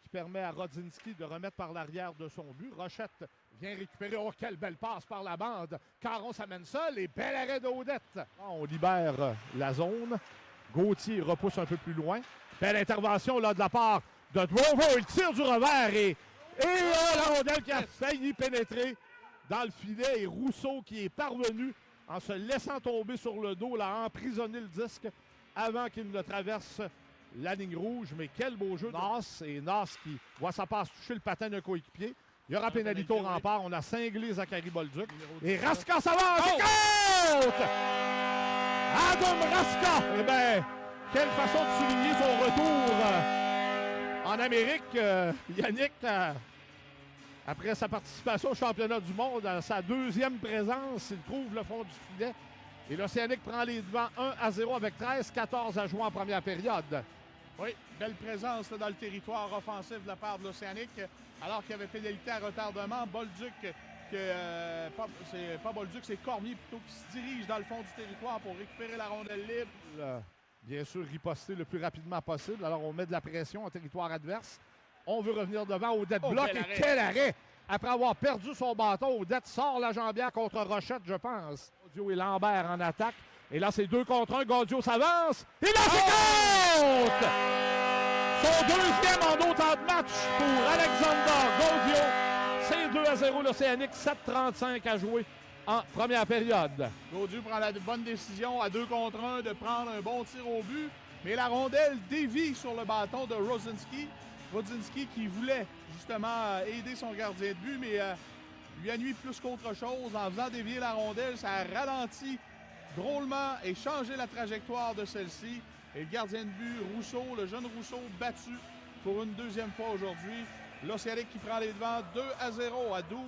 qui permet à Rodzinski de remettre par l'arrière de son but. Rochette vient récupérer. Oh, quelle belle passe par la bande. Caron s'amène seul et bel arrêt d'Odette. On libère la zone. Gauthier repousse un peu plus loin. Belle intervention là de la part de Drover. Il tire du revers et la rondelle qui a failli pénétrer dans le filet. Et Rousseau qui est parvenu en se laissant tomber sur le dos, là, a emprisonné le disque avant qu'il ne traverse la ligne rouge. Mais quel beau jeu de Nas. Et Nas qui voit sa passe toucher le patin d'un coéquipier. Il y aura pénalité au rempart. On a cinglé Zachary Bolduc. Et Raska s'avance. Oh! Adam Raska! Eh bien, quelle façon de souligner son retour en Amérique. Yannick, après sa participation au championnat du monde, à sa deuxième présence, il trouve le fond du filet. Et l'Océanique prend les devants 1-0 avec 13-14 à jouer en première période. Oui, belle présence là, dans le territoire offensif de la part de l'Océanique. Alors qu'il y avait pénalité à retardement, Bolduc, c'est pas Bolduc, c'est Cormier plutôt qui se dirige dans le fond du territoire pour récupérer la rondelle libre. Bien sûr, riposter le plus rapidement possible. Alors, on met de la pression en territoire adverse. On veut revenir devant. Odette bloque. Et quel arrêt! Après avoir perdu son bâton, Odette sort la jambière contre Rochette, je pense. Gaudio et Lambert en attaque. Et là, c'est 2 contre 1. Gaudio s'avance. Et là, c'est contre! Son deuxième en autant de match pour Alexander Gaudio. C'est 2-0 l'Océanique. 7:35 à jouer en première période. Gaudio prend la bonne décision à 2 contre 1 de prendre un bon tir au but. Mais la rondelle dévie sur le bâton de Rodzinski. Rodzinski qui voulait justement aider son gardien de but, mais lui a nuit plus qu'autre chose. En faisant dévier la rondelle, ça a ralenti drôlement et changé la trajectoire de celle-ci. Et le gardien de but, Rousseau, le jeune Rousseau, battu pour une deuxième fois aujourd'hui. L'Océanique qui prend les devants 2-0 à 12.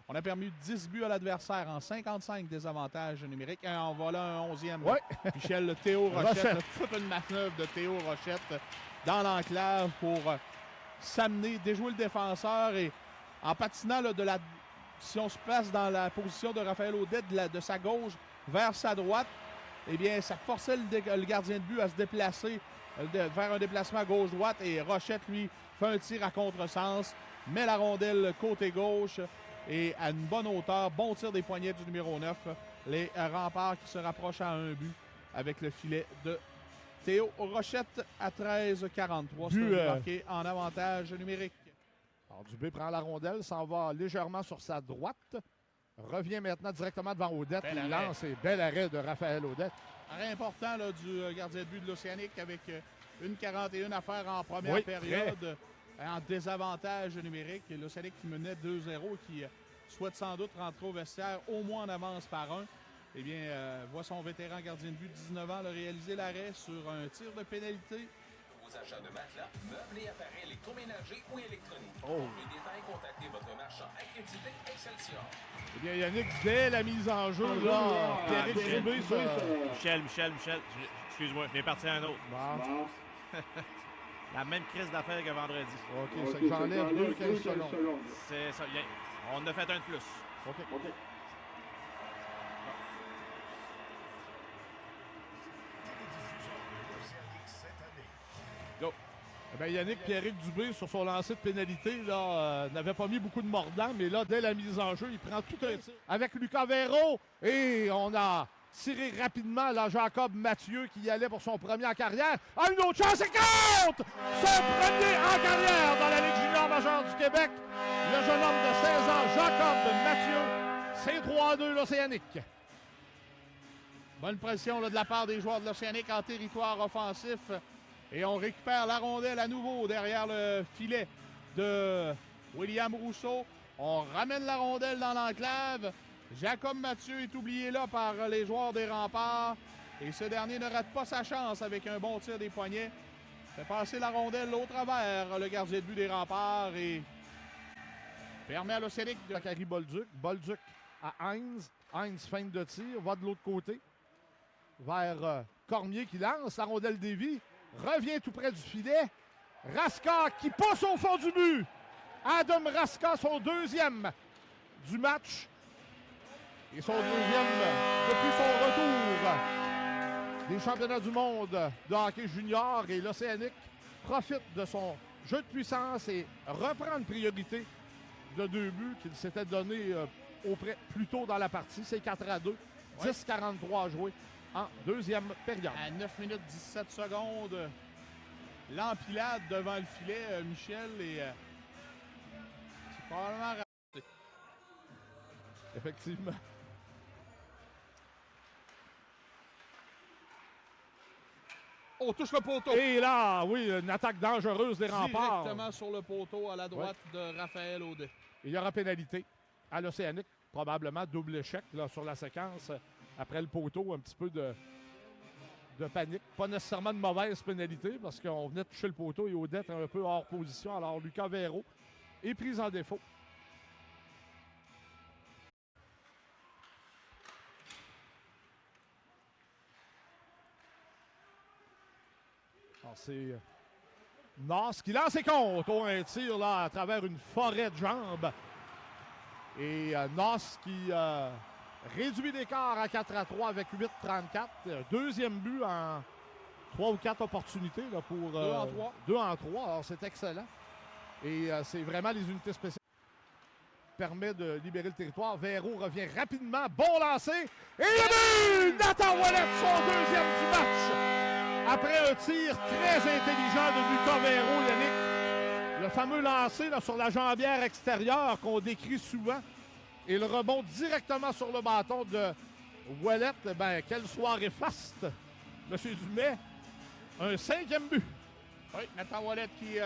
On a permis 10 buts à l'adversaire en 55 désavantages numériques. Et en voilà un 11e. Ouais. Michel Théo Rochette. Toute une manœuvre de Théo Rochette dans l'enclave pour s'amener, déjouer le défenseur. Et en patinant là, si on se place dans la position de Raphaël Audet de sa gauche vers sa droite, eh bien, ça forçait le gardien de but à se déplacer vers un déplacement gauche-droite. Et Rochette, lui, fait un tir à contresens, met la rondelle côté gauche et à une bonne hauteur. Bon tir des poignets du numéro 9. Les remparts qui se rapprochent à un but avec le filet de Théo Rochette à 13-43. C'est marqué en avantage numérique. Alors, Dubé prend la rondelle, s'en va légèrement sur sa droite. Revient maintenant directement devant Odette. Il lance et bel arrêt de Raphaël Odette. Arrêt important là, du gardien de but de l'Océanique avec une 41 à faire en première période en désavantage numérique. L'Océanique qui menait 2-0 qui souhaite sans doute rentrer au vestiaire au moins en avance par 1. Eh bien, voit son vétéran gardien de but de 19 ans réaliser l'arrêt sur un tir de pénalité. Aux achats de matelas, meubles et appareils électroménagers ou électroniques. Oh. Pour plus de détails, contactez votre marchand accrédité Excelsior. Eh bien, Yannick, dès la mise en jeu, là, Pierrick Dubé sur... Michel, excuse-moi, je vais partir à un autre. Bon. La même crise d'affaires que vendredi. OK, c'est que j'enlève 2-15 secondes. C'est ça, on en a fait un de plus. OK. Go. Eh bien, Yannick Pierrick Dubé, sur son lancer de pénalité, là, n'avait pas mis beaucoup de mordant, mais là, dès la mise en jeu, il prend tout un tir. Avec Lucas Véro, et on a tiré rapidement là, Jacob Mathieu qui y allait pour son premier en carrière. Ah, une autre chance, et compte! Son premier en carrière dans la Ligue junior majeure du Québec. Le jeune homme de 16 ans, Jacob Mathieu. C'est 3-2 l'Océanique. Bonne pression là, de la part des joueurs de l'Océanique en territoire offensif. Et on récupère la rondelle à nouveau derrière le filet de William Rousseau. On ramène la rondelle dans l'enclave. Jacob Mathieu est oublié là par les joueurs des remparts. Et ce dernier ne rate pas sa chance avec un bon tir des poignets. Fait passer la rondelle au travers le gardien de but des remparts et permet à l'Océanique de... Zachary Bolduc. Bolduc à Heinz. Heinz feinte de tir, va de l'autre côté. Vers Cormier qui lance la rondelle dévie. Revient tout près du filet. Raska qui pousse au fond du but. Adam Raska, son deuxième du match. Et son deuxième depuis son retour des championnats du monde de hockey junior. Et l'Océanique profite de son jeu de puissance et reprend une priorité de 2 buts qu'il s'était donné plus tôt dans la partie. C'est 4-2. Ouais. 10-43 joués en deuxième période. À 9 minutes 17 secondes, l'empilade devant le filet, Michel, et c'est probablement raté. Effectivement. Oh, touche le poteau! Et là, oui, une attaque dangereuse des remparts. Directement sur le poteau à la droite de Raphaël Audet. Il y aura pénalité à l'Océanique, probablement double échec là, sur la séquence. Après le poteau, un petit peu de panique. Pas nécessairement de mauvaise pénalité parce qu'on venait de toucher le poteau et Odette un peu hors position. Alors Lucas Véro est pris en défaut. Alors c'est Nas qui lance ses comptes. Oh, un tir là à travers une forêt de jambes. Et Nas qui réduit l'écart à 4-3 avec 8-34. Deuxième but en 3 ou 4 opportunités là, pour 2 en 3. 2 en 3. Alors c'est excellent. Et c'est vraiment les unités spéciales qui permettent de libérer le territoire. Véro revient rapidement. Bon lancer. Et le but! Nathan Ouellet, son deuxième du match. Après un tir très intelligent de Lucas Véro, Yannick. Le fameux lancer là, sur la jambière extérieure qu'on décrit souvent. Et le rebond directement sur le bâton de Ouellet. Ben, quelle soirée faste, M. Dumais. Un 5e but. Oui, Nathan Ouellet qui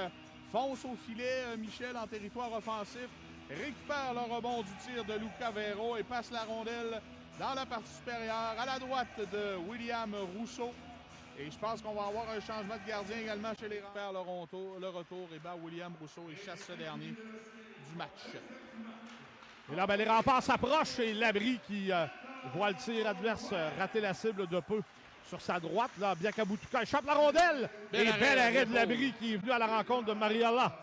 fonce au filet, Michel, en territoire offensif. Récupère le rebond du tir de Lucas Véro et passe la rondelle dans la partie supérieure à la droite de William Rousseau. Et je pense qu'on va avoir un changement de gardien également chez les Remparts. Le retour et bat William Rousseau et chasse ce dernier du match. Et là, ben, les Remparts s'approchent et Labrie qui voit le tir adverse rater la cible de peu sur sa droite. Là, Biakabutuka échappe la rondelle. Bel arrêt de Labrie qui est venu à la rencontre de Mariella.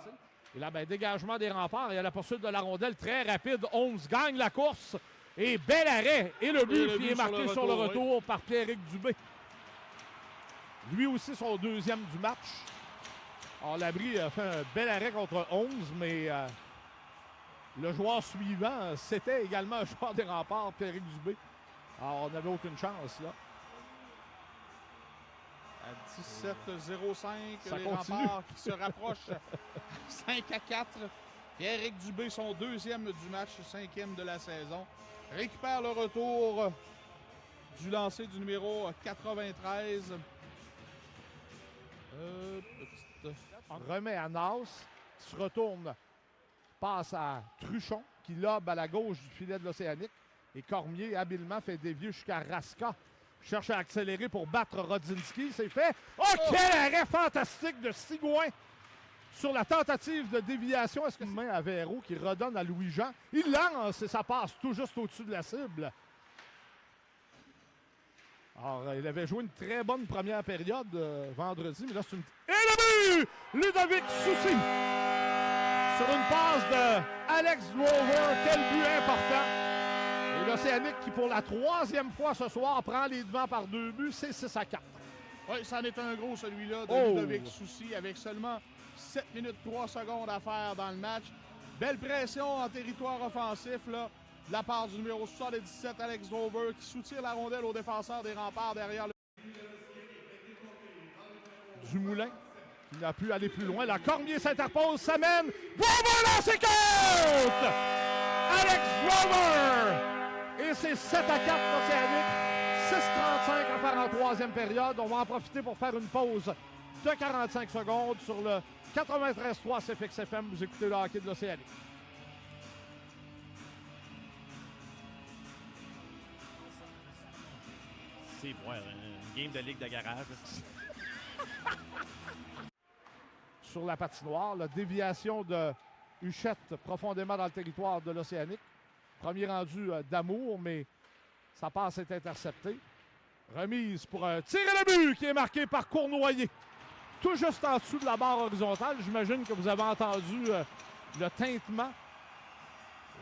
Et là, ben, dégagement des Remparts et à la poursuite de la rondelle très rapide. Holmes gagne la course. Et bel arrêt. Et le but qui est marqué sur le retour par Pierrick Dubé. Lui aussi, son deuxième du match. Alors, Labrie a fait un bel arrêt contre 11, mais le joueur suivant, c'était également un joueur des Remparts, Pierrick Dubé. Alors, on n'avait aucune chance, là. À 17-05, les continue. Remparts qui se rapprochent 5-4. Pierrick Dubé, son deuxième du match, 5e de la saison. Récupère le retour du lancer du numéro 93. On remet à Nas, qui se retourne, passe à Truchon, qui lobe à la gauche du filet de l'Océanique. Et Cormier, habilement, fait dévier jusqu'à Raska. Cherche à accélérer pour battre Rodzinski. C'est fait. Oh, quel arrêt fantastique de Sigouin sur la tentative de déviation. Est-ce que c'est main à Véro qui redonne à Louis-Jean? Il lance et ça passe tout juste au-dessus de la cible. Alors, il avait joué une très bonne première période vendredi, mais là, c'est une... Et le but! Ludovic Soucy! Sur une passe de Alex Drover. Quel but important! Et l'Océanique qui, pour la 3e fois ce soir, prend les devants par 2 buts. C'est 6-4. Oui, c'en est un gros, celui-là, de Ludovic Soucy, avec seulement 7 minutes 3 secondes à faire dans le match. Belle pression en territoire offensif, là, de la part du numéro 77, Alex Drover, qui soutire la rondelle au défenseur des Remparts derrière le... Dumoulin, qui n'a pu aller plus loin. La Cormier s'interpose, s'amène. Drover dans ses côtes! Alex Drover! Et c'est 7-4 l'Océanique. 6-35 à faire en 3e période. On va en profiter pour faire une pause de 45 secondes sur le 93.3 CFX FM. Vous écoutez le hockey de l'Océanique. C'est une game de ligue de garage. Sur la patinoire, la déviation de Huchette profondément dans le territoire de l'Océanique. Premier rendu d'Amour, mais sa passe est interceptée. Remise pour un tir et le but qui est marqué par Cournoyer. Tout juste en dessous de la barre horizontale. J'imagine que vous avez entendu le tintement.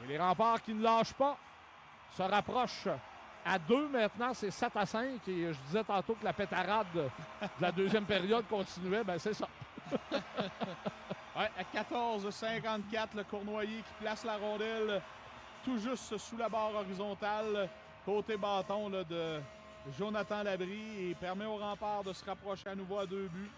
Et les Remparts qui ne lâchent pas se rapprochent à 2 maintenant. C'est 7-5. Et je disais tantôt que la pétarade de la deuxième période continuait. Ben c'est ça. Ouais, à 14,54, le Cournoyer qui place la rondelle tout juste sous la barre horizontale, côté bâton là, de Jonathan Labrie, et permet au rempart de se rapprocher à nouveau à 2 buts.